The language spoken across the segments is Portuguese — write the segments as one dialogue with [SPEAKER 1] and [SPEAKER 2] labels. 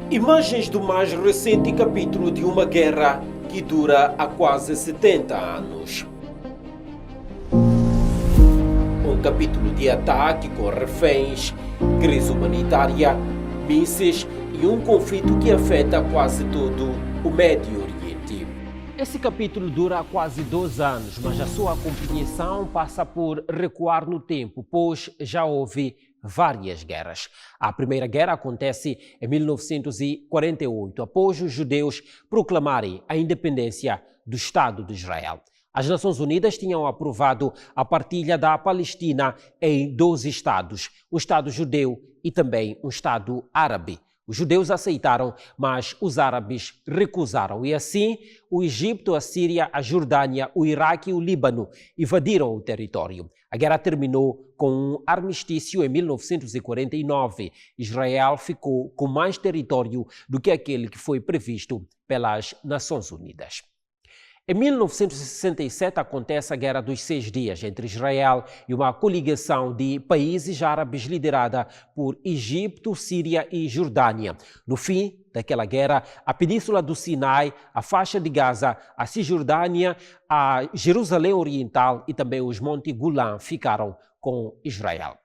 [SPEAKER 1] Imagens do mais recente capítulo de uma guerra que dura há quase 70 anos. Um capítulo de ataque com reféns, crise humanitária, mísseis e um conflito que afeta quase todo o Médio Oriente. Esse capítulo dura quase 2 anos, mas a sua compreensão passa por recuar no tempo, pois já houve várias guerras. A primeira guerra acontece em 1948, após os judeus proclamarem a independência do Estado de Israel. As Nações Unidas tinham aprovado a partilha da Palestina em 2 estados, um Estado judeu e também um Estado árabe. Os judeus aceitaram, mas os árabes recusaram. E assim, o Egito, a Síria, a Jordânia, o Iraque e o Líbano invadiram o território. A guerra terminou com um armistício em 1949. Israel ficou com mais território do que aquele que foi previsto pelas Nações Unidas. Em 1967 acontece a Guerra dos 6 Dias entre Israel e uma coligação de países árabes liderada por Egito, Síria e Jordânia. No fim daquela guerra, a Península do Sinai, a faixa de Gaza, a Cisjordânia, a Jerusalém Oriental e também os Montes Golã ficaram com Israel.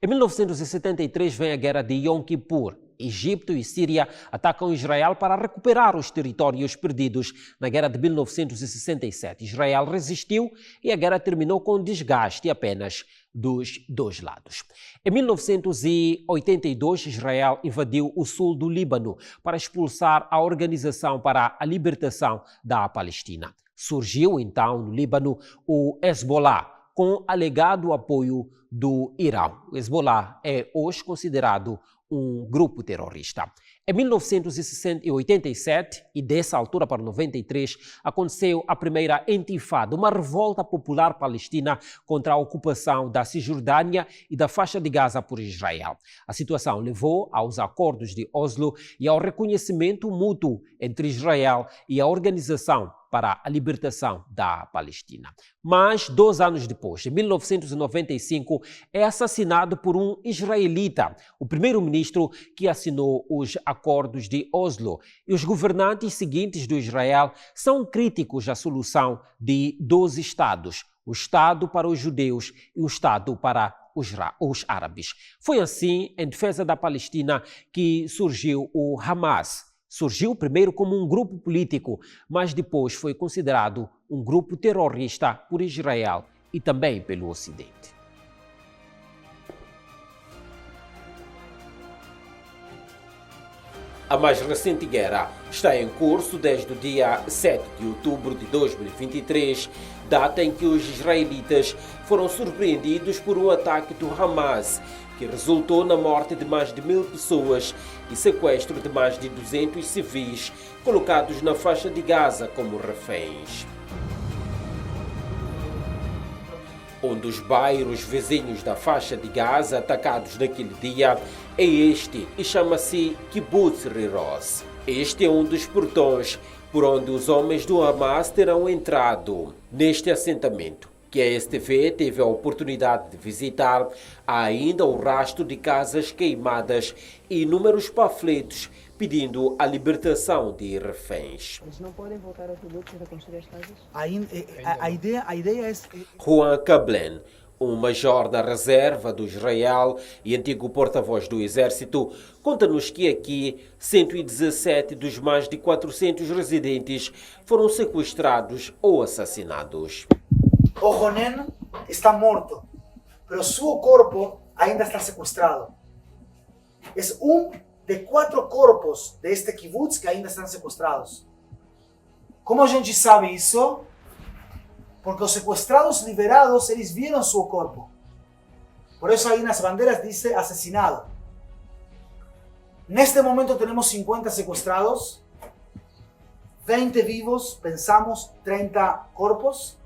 [SPEAKER 1] Em 1973 vem a Guerra de Yom Kippur. Egito e Síria atacam Israel para recuperar os territórios perdidos na Guerra de 1967. Israel resistiu e a guerra terminou com desgaste apenas dos 2 lados. Em 1982, Israel invadiu o sul do Líbano para expulsar a Organização para a Libertação da Palestina. Surgiu então no Líbano o Hezbollah, com alegado apoio do Irão. O Hezbollah é hoje considerado um grupo terrorista. Em 1987, e dessa altura para 93, aconteceu a primeira intifada, uma revolta popular palestina contra a ocupação da Cisjordânia e da faixa de Gaza por Israel. A situação levou aos acordos de Oslo e ao reconhecimento mútuo entre Israel e a Organização para a Libertação da Palestina. Mas 2 anos depois, em 1995, é assassinado por um israelita, o primeiro-ministro que assinou os acordos de Oslo. E os governantes seguintes do Israel são críticos à solução de 2 estados, o Estado para os judeus e o Estado para os árabes. Foi assim, em defesa da Palestina, que surgiu o Hamas. Surgiu primeiro como um grupo político, mas depois foi considerado um grupo terrorista por Israel e também pelo Ocidente. A mais recente guerra está em curso desde o dia 7 de outubro de 2023, data em que os israelitas foram surpreendidos por um ataque do Hamas, que resultou na morte de mais de 1000 pessoas e sequestro de mais de 200 civis colocados na faixa de Gaza como reféns. Um dos bairros vizinhos da faixa de Gaza atacados naquele dia é este e chama-se Kibbutz Riros. Este é um dos portões por onde os homens do Hamas terão entrado neste assentamento, que a STV teve a oportunidade de visitar. Há ainda o rastro de casas queimadas e inúmeros panfletos pedindo a libertação de reféns.
[SPEAKER 2] Eles não podem voltar ao kibbutz e reconstruir as casas?
[SPEAKER 3] A ideia é...
[SPEAKER 1] Juan Kablen, um major da reserva do Israel e antigo porta-voz do exército, conta-nos que aqui 117 dos mais de 400 residentes foram sequestrados ou assassinados.
[SPEAKER 3] O Ronen está morto, pero su corpo ainda está sequestrado. É de 4 corpos de este kibbutz que ainda estão sequestrados. Como a gente sabe isso? Porque os sequestrados liberados, eles viram seu corpo. Por isso aí nas bandeiras diz assassinado. Neste momento temos 50 sequestrados, 20 vivos, pensamos 30 corpos.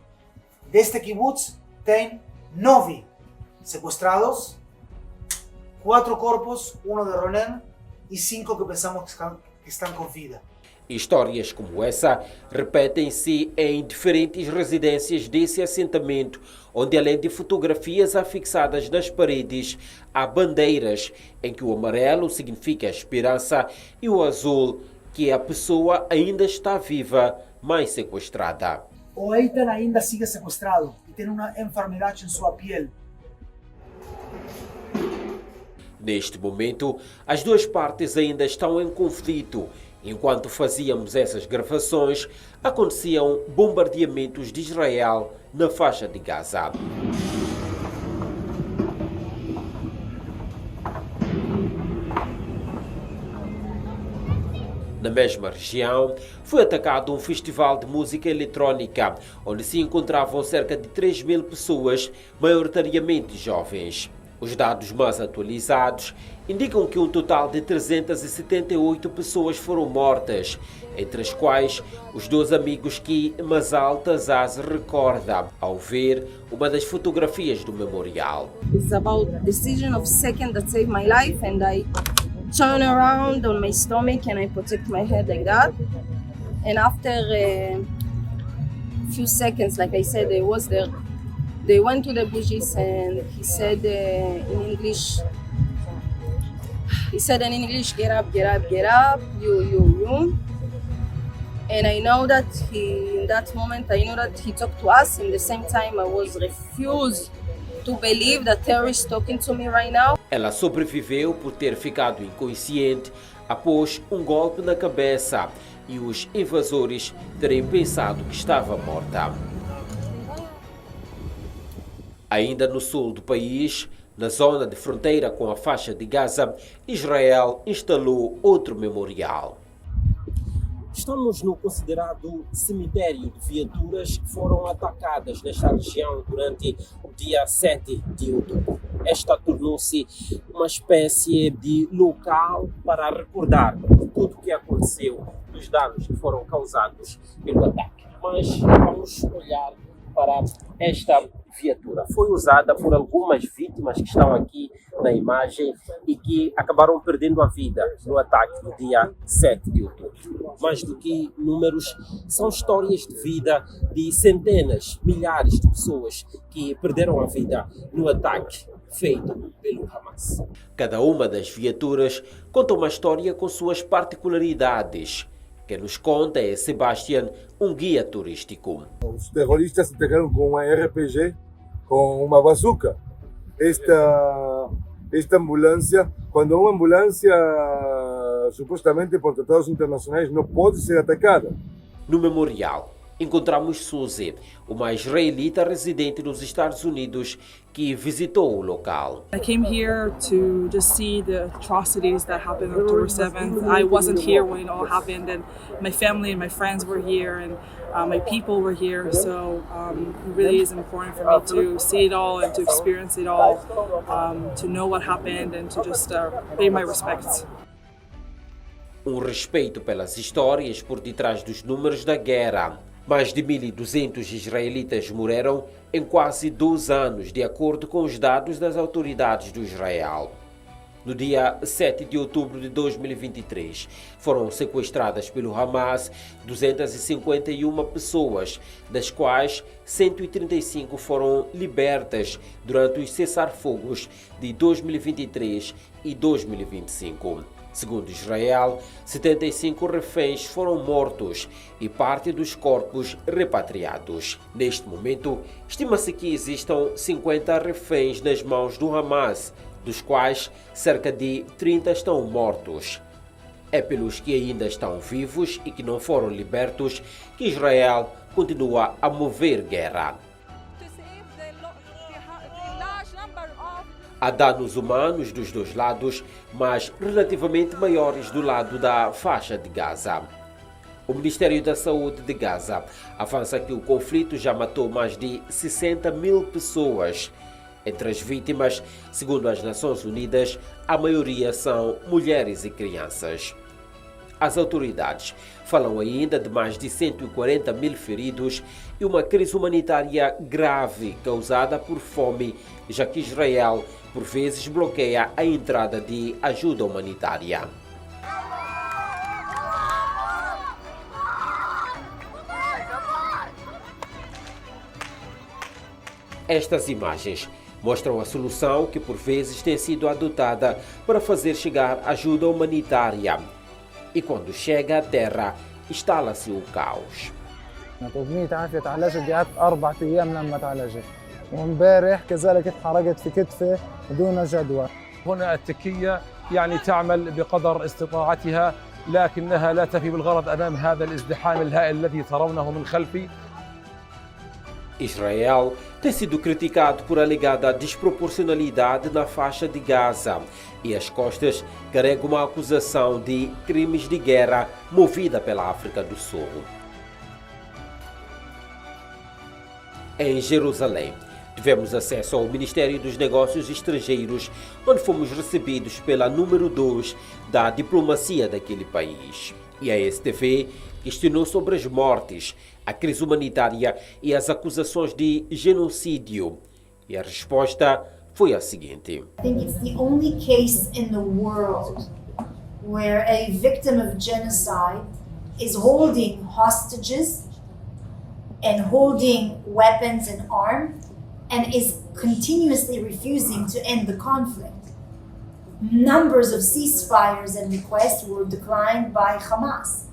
[SPEAKER 3] Deste kibbutz tem 9 sequestrados, 4 corpos, 1 de Ronen e 5 que pensamos que estão com vida.
[SPEAKER 1] Histórias como essa repetem-se em diferentes residências desse assentamento, onde além de fotografias afixadas nas paredes, há bandeiras em que o amarelo significa a esperança e o azul que a pessoa ainda está viva, mas sequestrada.
[SPEAKER 3] O Eitan ainda sigue sequestrado e tem uma enfermidade em sua pele.
[SPEAKER 1] Neste momento, as duas partes ainda estão em conflito. Enquanto fazíamos essas gravações, aconteciam bombardeamentos de Israel na faixa de Gaza. Na mesma região, foi atacado um festival de música eletrônica, onde se encontravam cerca de 3.000 pessoas, maioritariamente jovens. Os dados mais atualizados indicam que um total de 378 pessoas foram mortas, entre as quais os 2 amigos que Mazal Tazaz recorda ao ver uma das fotografias do memorial.
[SPEAKER 4] It's about a decision of second that saved my life, and I turn around on my stomach and I protect my head like that. And after a few seconds, like I said, I was there. They went to the bushes and he said in English, get up, get up, get up, you. And I know that in that moment, I know that he talked to us. In the same time, I was refused to believe that terrorists talking to me right now.
[SPEAKER 1] Ela sobreviveu por ter ficado inconsciente após um golpe na cabeça e os invasores terem pensado que estava morta. Ainda no sul do país, na zona de fronteira com a faixa de Gaza, Israel instalou outro memorial. Estamos no considerado cemitério de viaturas que foram atacadas nesta região durante o dia 7 de outubro. Esta tornou-se uma espécie de local para recordar tudo o que aconteceu, os danos que foram causados pelo ataque. Mas vamos olhar para esta viatura. Foi usada por algumas vítimas que estão aqui na imagem e que acabaram perdendo a vida no ataque no dia 7 de outubro. Mais do que números, são histórias de vida de centenas, milhares de pessoas que perderam a vida no ataque feito pelo Hamas. Cada uma das viaturas conta uma história com suas particularidades. Quem nos conta é Sebastián, um guia turístico.
[SPEAKER 5] Os terroristas atacaram com uma RPG, com uma bazuca. Esta ambulância, quando uma ambulância supostamente por tratados internacionais não pode ser atacada.
[SPEAKER 1] No memorial, encontramos Suzy, uma israelita residente nos Estados Unidos que visitou o local.
[SPEAKER 6] I came here to just see the atrocities that happened on October 7th. I wasn't here when it all happened, and my family and my friends were here, and my people were here. So it really is important for me to see it all and to experience it all, to know what happened and to just pay my respects.
[SPEAKER 1] Um respeito pelas histórias por detrás dos números da guerra. Mais de 1.200 israelitas morreram em quase 2 anos, de acordo com os dados das autoridades do Israel. No dia 7 de outubro de 2023, foram sequestradas pelo Hamas 251 pessoas, das quais 135 foram libertas durante os cessar-fogos de 2023 e 2025. Segundo Israel, 75 reféns foram mortos e parte dos corpos repatriados. Neste momento, estima-se que existam 50 reféns nas mãos do Hamas, dos quais cerca de 30 estão mortos. É pelos que ainda estão vivos e que não foram libertos que Israel continua a mover guerra. Há danos humanos dos dois lados, mas relativamente maiores do lado da faixa de Gaza. O Ministério da Saúde de Gaza avança que o conflito já matou mais de 60.000 pessoas. Entre as vítimas, segundo as Nações Unidas, a maioria são mulheres e crianças. As autoridades falam ainda de mais de 140.000 feridos e uma crise humanitária grave causada por fome, já que Israel, por vezes, bloqueia a entrada de ajuda humanitária. Estas imagens mostram a solução que por vezes tem sido adotada para fazer chegar ajuda humanitária. E quando chega à terra, instala-se o caos.
[SPEAKER 7] أمنية عافية تعالجت قعدت 4 أيام لما تعالجت وامبارح كذلك اتحرقت في كتفي دون جدوى.
[SPEAKER 8] هنا التكية يعني تعمل بقدر استطاعتها لكنها لا تفي بالغرض أمام هذا الازدحام الهائل الذي ترونه من خلفي.
[SPEAKER 1] Israel tem sido criticado por alegada desproporcionalidade na faixa de Gaza e as costas carregam uma acusação de crimes de guerra movida pela África do Sul. Em Jerusalém, tivemos acesso ao Ministério dos Negócios Estrangeiros, onde fomos recebidos pela número 2 da diplomacia daquele país. E a STV questionou sobre as mortes, a crise humanitária e as acusações de genocídio. E a resposta foi a seguinte:
[SPEAKER 9] I think it's the only case in the world where a victim of genocide is holding hostages and holding weapons and arms and is continuously refusing to end the conflict. Numbers of ceasefires and requests were declined by Hamas.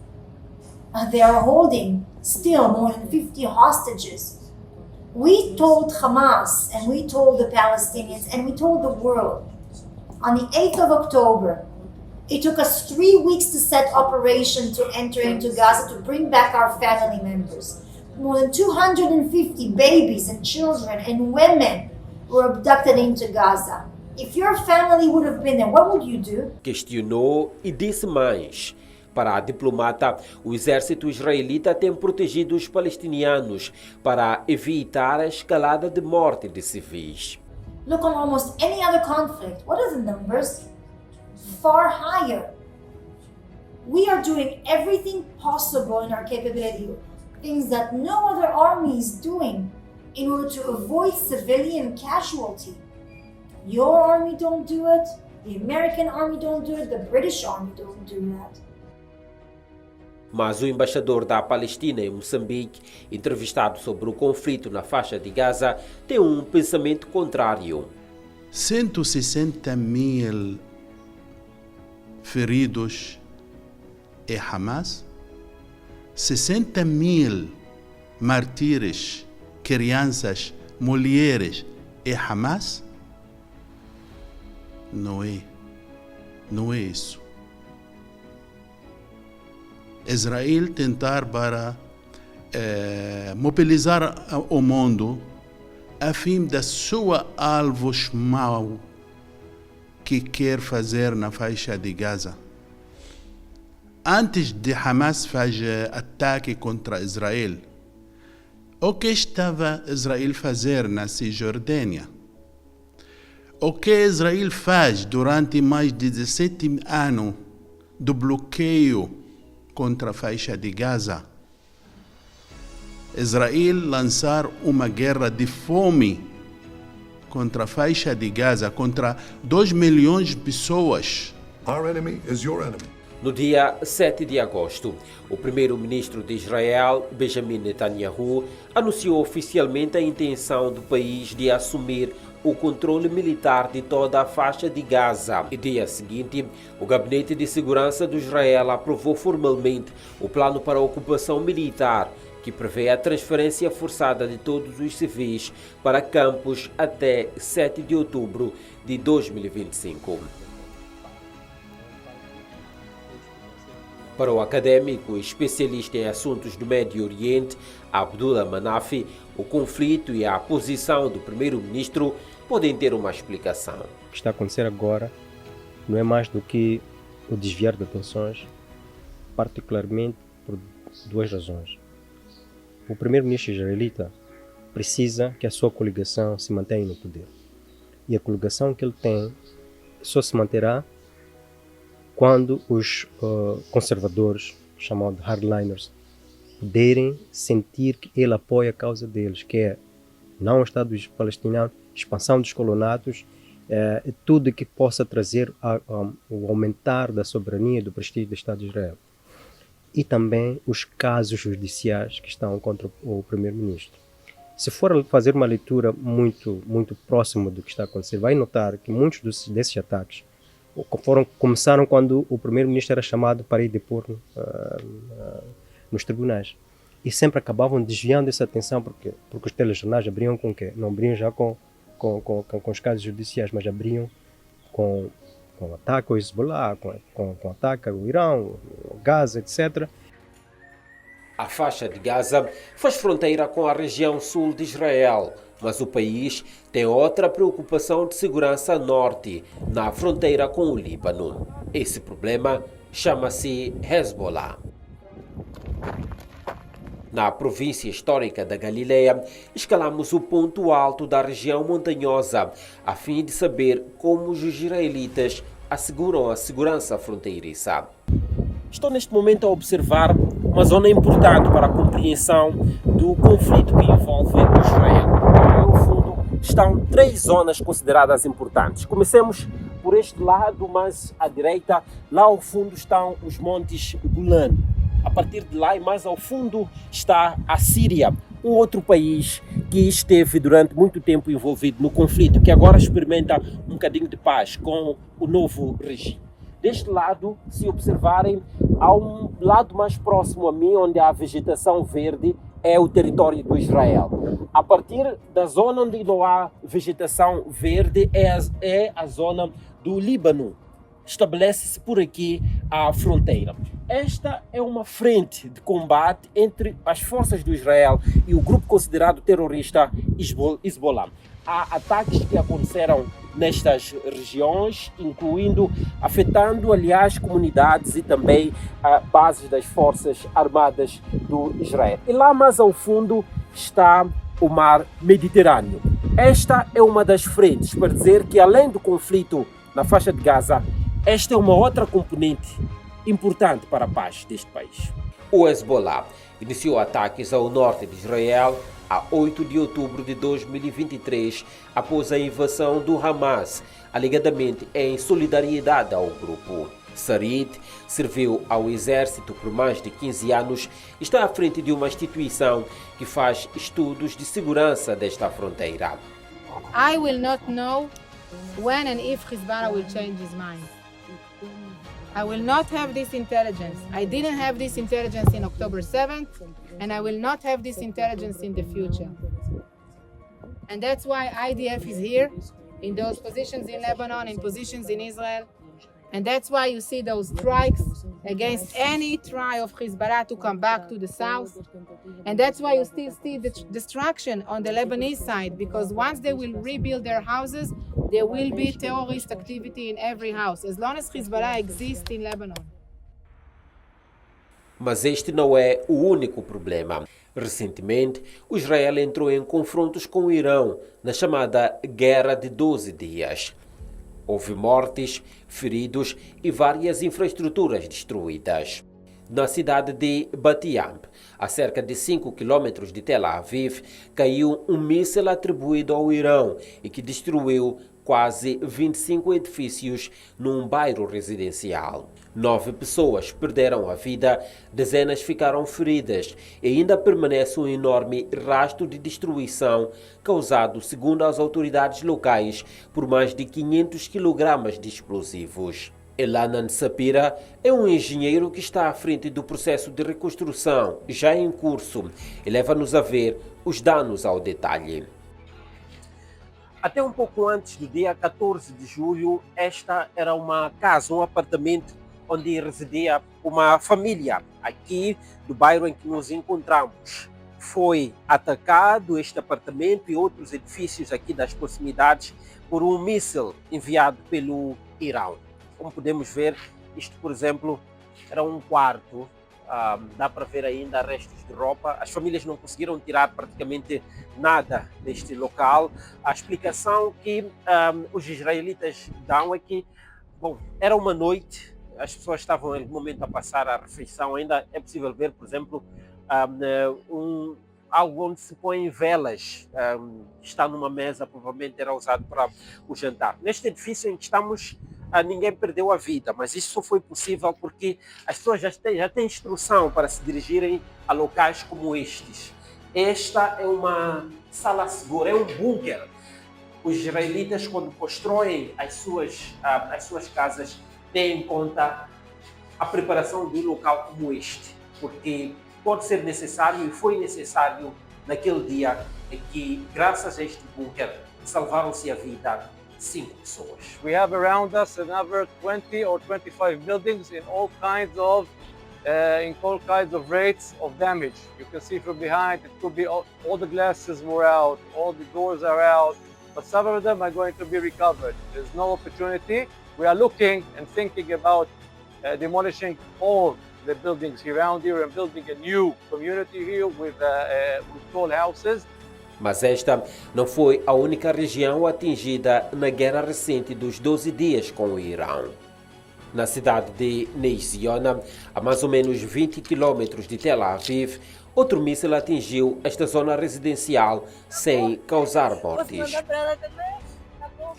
[SPEAKER 9] They are holding still more than 50 hostages. We told Hamas and we told the Palestinians and we told the world on the 8th of October, it took us 3 weeks to set operation to enter into Gaza to bring back our family members. More than 250 babies and children and women were abducted into Gaza. If your family would have been there, what would you do?
[SPEAKER 1] Questionou e disse mais. Para a diplomata, o exército israelita tem protegido os palestinianos para evitar a escalada de morte de civis.
[SPEAKER 9] Look on almost any other conflict. What are the numbers? Far higher. We are doing everything possible in our capability, things that no other army is doing in order to avoid civilian casualty. Your army don't do it, the American army don't do it, the British army don't do that.
[SPEAKER 1] Mas o embaixador da Palestina em Moçambique, entrevistado sobre o conflito na faixa de Gaza, tem um pensamento contrário.
[SPEAKER 10] 160.000 feridos é Hamas? 60.000 mártires, crianças, mulheres é Hamas? Não é isso. Israel tentar para mobilizar o mundo a fim da sua alvos mau que quer fazer na faixa de Gaza. Antes de Hamas fazer ataque contra Israel, o que estava Israel fazer na Cisjordânia? O que Israel faz durante mais de 17 anos do bloqueio contra a faixa de Gaza? Israel lançar uma guerra de fome contra a faixa de Gaza, contra 2 milhões de pessoas.
[SPEAKER 5] Our enemy is your enemy.
[SPEAKER 1] No dia 7 de agosto, o primeiro-ministro de Israel, Benjamin Netanyahu, anunciou oficialmente a intenção do país de assumir o controle militar de toda a faixa de Gaza. E dia seguinte, o Gabinete de Segurança de Israel aprovou formalmente o plano para a ocupação militar, que prevê a transferência forçada de todos os civis para campos até 7 de outubro de 2025. Para o acadêmico e especialista em assuntos do Médio Oriente, Abdullah Manafi, o conflito e a posição do primeiro-ministro podem ter uma explicação.
[SPEAKER 11] O que está a acontecer agora não é mais do que o desviar de atenções, particularmente por 2 razões. O primeiro-ministro israelita precisa que a sua coligação se mantenha no poder. E a coligação que ele tem só se manterá quando os conservadores, chamados hardliners, puderem sentir que ele apoia a causa deles, que é não o Estado palestiniano, expansão dos colonatos, tudo que possa trazer o aumentar da soberania e do prestígio do Estado de Israel. E também os casos judiciais que estão contra o primeiro-ministro. Se for fazer uma leitura muito próxima do que está acontecendo, vai notar que muitos desses ataques começaram quando o primeiro-ministro era chamado para ir depor nos tribunais. E sempre acabavam desviando essa atenção, porque os telejornais abriam com o quê? Não abriam já com os casos judiciais, mas abriam com ataque ao Hezbollah, com ataque ao Irão, ao Gaza, etc.
[SPEAKER 1] A faixa de Gaza faz fronteira com a região sul de Israel, mas o país tem outra preocupação de segurança a norte, na fronteira com o Líbano. Esse problema chama-se Hezbollah. Na província histórica da Galileia, escalamos o ponto alto da região montanhosa, a fim de saber como os israelitas asseguram a segurança fronteiriça. Estou neste momento a observar uma zona importante para a compreensão do conflito que envolve Israel. No fundo, estão 3 zonas consideradas importantes. Comecemos por este lado, mas à direita, lá ao fundo estão os montes Golan. A partir de lá e mais ao fundo está a Síria, um outro país que esteve durante muito tempo envolvido no conflito, que agora experimenta um bocadinho de paz com o novo regime. Deste lado, se observarem, há um lado mais próximo a mim, onde há vegetação verde, é o território do Israel. A partir da zona onde não há vegetação verde, é a zona do Líbano. Estabelece-se por aqui a fronteira. Esta é uma frente de combate entre as forças do Israel e o grupo considerado terrorista Hezbollah. Há ataques que aconteceram nestas regiões, afetando, aliás, comunidades e também bases das forças armadas do Israel. E lá mais ao fundo está o mar Mediterrâneo. Esta é uma das frentes para dizer que, além do conflito na faixa de Gaza, esta é uma outra componente importante para a paz deste país. O Hezbollah iniciou ataques ao norte de Israel a 8 de outubro de 2023, após a invasão do Hamas, alegadamente em solidariedade ao grupo. Sarid serviu ao exército por mais de 15 anos e está à frente de uma instituição que faz estudos de segurança desta fronteira.
[SPEAKER 12] I will not know when and if Hezbollah will change his mind. I will not have this intelligence. I didn't have this intelligence in October 7th, and I will not have this intelligence in the future. And that's why IDF is here, in those positions in Lebanon, in positions in Israel. And that's why you see those strikes against any try of Hezbollah to come back to the south. And that's why you still see the destruction on the Lebanese side, because once they will rebuild their houses, there will be terrorist activity in every house, as long as Hezbollah exists in Lebanon.
[SPEAKER 1] Mas este não é o único problema. Recentemente, o Israel entrou em confrontos com o Irão na chamada Guerra de 12 Dias. Houve mortes, feridos e várias infraestruturas destruídas. Na cidade de Bat Yam, a cerca de 5 quilômetros de Tel Aviv, caiu um míssil atribuído ao Irão e que destruiu quase 25 edifícios num bairro residencial. 9 pessoas perderam a vida, dezenas ficaram feridas e ainda permanece um enorme rastro de destruição causado, segundo as autoridades locais, por mais de 500 kg de explosivos. Elanan Sapira é um engenheiro que está à frente do processo de reconstrução, já em curso, e leva-nos a ver os danos ao detalhe. Até um pouco antes do dia 14 de julho, esta era uma casa, um apartamento onde residia uma família aqui do bairro em que nos encontramos. Foi atacado este apartamento e outros edifícios aqui das proximidades por um míssil enviado pelo Irão. Como podemos ver, isto, por exemplo, era um quarto. Dá para ver ainda restos de roupa. As famílias não conseguiram tirar praticamente nada deste local. A explicação que os israelitas dão é que, era uma noite, as pessoas estavam em algum momento a passar a refeição. Ainda é possível ver, por exemplo, algo onde se põem velas, está numa mesa, provavelmente era usado para o jantar. Neste edifício em que estamos, ninguém perdeu a vida, mas isso só foi possível porque as pessoas já têm instrução para se dirigirem a locais como estes. Esta é uma sala segura, é um bunker. Os israelitas, quando constroem as suas casas, têm em conta a preparação de um local como este, porque pode ser necessário e foi necessário naquele dia em que, graças a este bunker, salvaram-se a vida 5 pessoas.
[SPEAKER 13] We have around us another 20 or 25 buildings in all kinds of rates of damage. You can see from behind, it could be all the glasses were out, all the doors are out, but some of them are going to be recovered. There's no opportunity. We are looking and thinking about demolishing all the buildings around here and building a new community here with tall houses.
[SPEAKER 1] Mas esta não foi a única região atingida na guerra recente dos 12 dias com o Irão. Na cidade de Neix Ziona, a mais ou menos 20 quilômetros de Tel Aviv, outro míssil atingiu esta zona residencial sem causar mortes.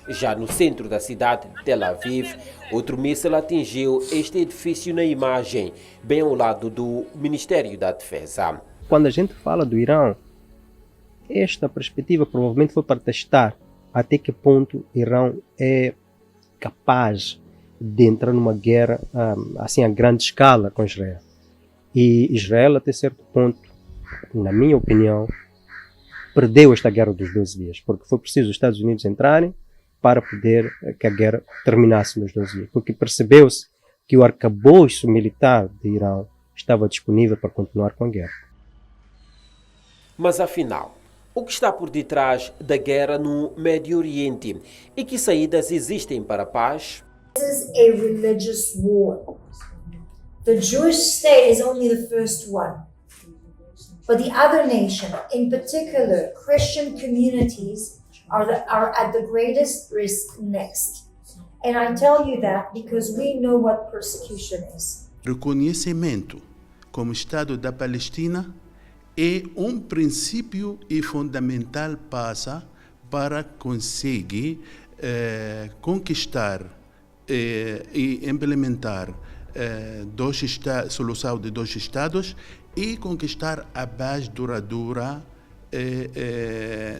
[SPEAKER 1] Já no centro da cidade de Tel Aviv, outro míssil atingiu este edifício na imagem, bem ao lado do Ministério da Defesa.
[SPEAKER 11] Quando a gente fala do Irão, esta perspectiva provavelmente foi para testar até que ponto o Irão é capaz de entrar numa guerra assim a grande escala com Israel. E Israel, até certo ponto, na minha opinião, perdeu esta guerra dos 12 dias, porque foi preciso os Estados Unidos entrarem para poder que a guerra terminasse nos 12 dias, porque percebeu-se que o arcabouço militar de Irão estava disponível para continuar com a guerra.
[SPEAKER 1] Mas afinal, o que está por detrás da guerra no Médio Oriente e que saídas existem para a paz?
[SPEAKER 9] This is a religious war. The Jewish state is only the first one. But the other nation, in particular Christian communities, are at the greatest risk next. And I tell you that because we know what persecution is.
[SPEAKER 10] Reconhecimento como Estado da Palestina é princípio e fundamental passo para conseguir conquistar e implementar solução de 2 Estados e conquistar a paz duradoura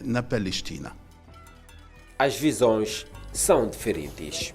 [SPEAKER 10] na Palestina.
[SPEAKER 1] As visões são diferentes.